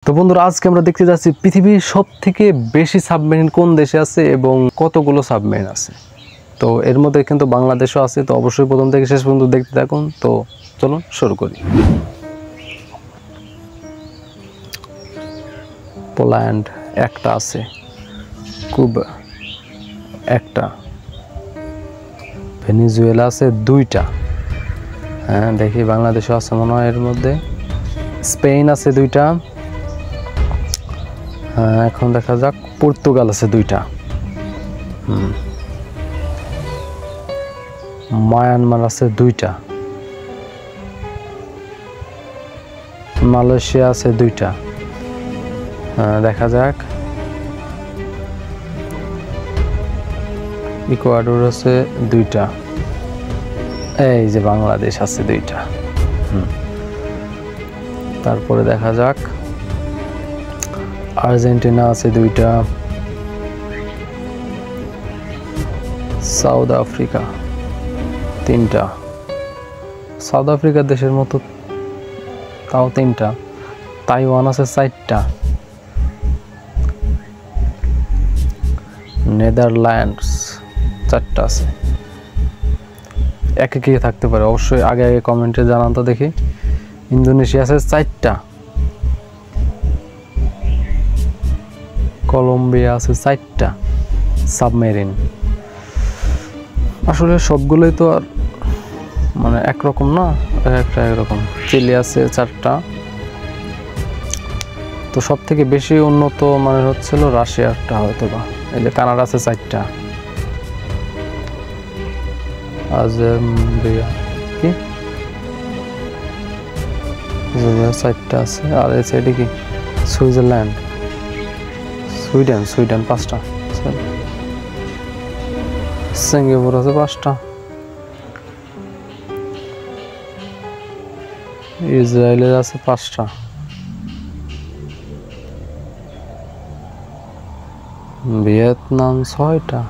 তো বন্ধুরা আজকে আমরা দেখতে যাচ্ছি পৃথিবীর সবথেকে বেশি সাবমেরিন কোন দেশে আছে এবং কতগুলো সাবমেরিন আছে। তো এর মধ্যে কিন্তু বাংলাদেশও আছে। তো অবশ্যই প্রথম থেকে শেষ পর্যন্ত দেখতে থাকুন। তো চলুন শুরু করি। পোল্যান্ড একটা আছে, কুবা একটা, ভেনেজুয়েলা আছে দুইটা, হ্যাঁ দেখি বাংলাদেশও আছে মনে হয় এর মধ্যে, স্পেন আছে দুইটা, হ্যাঁ এখন দেখা যাক, পর্তুগাল আছে দুইটা, মায়ানমার আছে দুইটা, মালয়েশিয়া আছে দুইটা, হ্যাঁ দেখা যাক, ইকুয়াডর আছে দুইটা, এই যে বাংলাদেশ আছে দুইটা, তারপরে দেখা যাক, আর্জেন্টিনা আছে দুইটা, সাউথ আফ্রিকা তিনটা, সাউথ আফ্রিকার দেশের মতো তাও তিনটা, তাইওয়ান আছে চারটা, নেদারল্যান্ডস চারটা আছে। একে কে থাকতে পারে অবশ্যই আগে আগে কমেন্টে জানান তো দেখি। ইন্দোনেশিয়া আছে চারটা, কলম্বিয়া আছে চারটা সাবমেরিন। আসলে সবগুলোই তো আর মানে একরকম না, একটা একরকম। চিলি আছে চারটা। তো সব থেকে বেশি উন্নত মানে হচ্ছিল রাশিয়ারটা হয়তো বা। এই যে কানাডা আছে চারটা, আর্জেন্টিনা কি চারটা আছে। আর এই সাইডে কি সুইজারল্যান্ড, সুইডেন পাঁচটা, সিঙ্গাপুর আছে পাঁচটা, ইসরায়েলের আছে পাঁচটা, ভিয়েতনাম ছয়টা,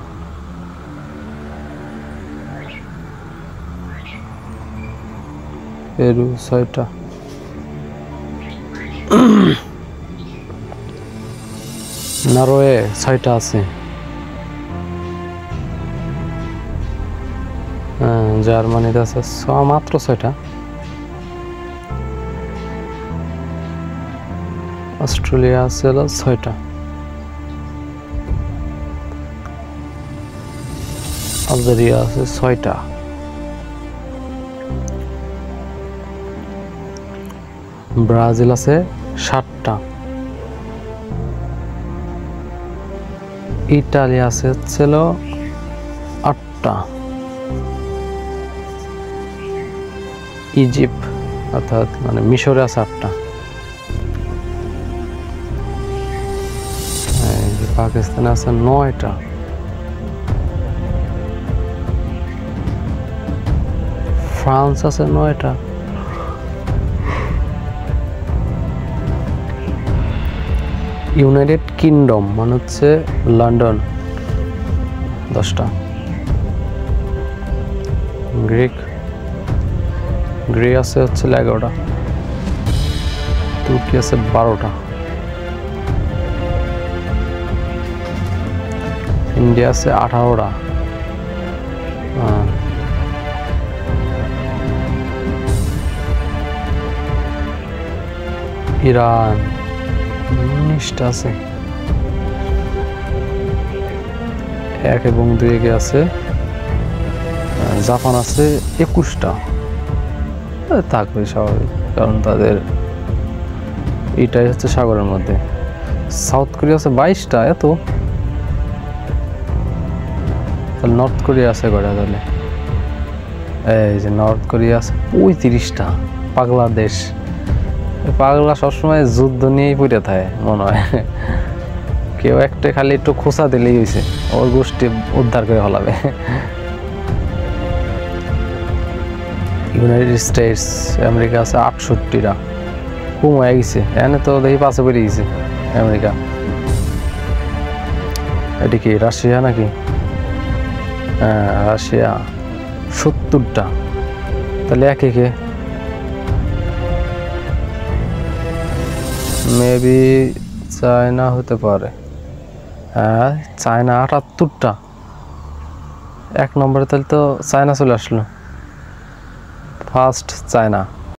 পেরু ছয়টা, নরওয়ে ছয়টা আছে, জার্মানিতে আছে মাত্র ছয়টা, অস্ট্রেলিয়া আছে ছয়টা, আলজেরিয়া আছে ছয়টা, ব্রাজিল আছে সাতটা, ইটালি আছে হচ্ছিল আটটা, ইজিপ্ট অর্থাৎ মানে মিশরে আছে আটটা, পাকিস্তানে আছে নয়টা, ফ্রান্স আছে নয়টা, ইউনাইটেড কিংডম মানে হচ্ছে লন্ডন 10টা, গ্রিক আছে হচ্ছে 11টা, তুর্কি আছে 12টা, ইন্ডিয়া আছে 18টা, ইরান 19টা আছে, 1 এবং 2 আছে, জাপান আছে 21টা, থাকবে স্বাভাবিক কারণ তাদের এটাই হচ্ছে সাগরের মধ্যে। সাউথ কোরিয়া আছে 22টা, এত নর্থ কোরিয়া আছে কয়টা তাহলে? এই যে নর্থ কোরিয়া আছে 35টা, পাগলা দেশ। পাগলা সবসময় যুদ্ধ নিয়েই পড়ে থাকে মনে হয়, কেউ একটা খালি একটু খোঁচা দিলেই হয়েছে, ওর গোষ্ঠী উদ্ধার করে ফেলাবে। ইউনাইটেড স্টেটস আমেরিকা আছে 68টা, কম হয়ে গেছে, এনে তো দেখি পাশে বেরিয়ে গেছে আমেরিকা। এটি কি রাশিয়া নাকি? হ্যাঁ রাশিয়া 70টা, তাহলে একে মেবি চায়না হতে পারে। হ্যাঁ চায়না 78টা, 1 নম্বরে তাহলে তো চায়না চলে আসলো, ফার্স্ট চায়না।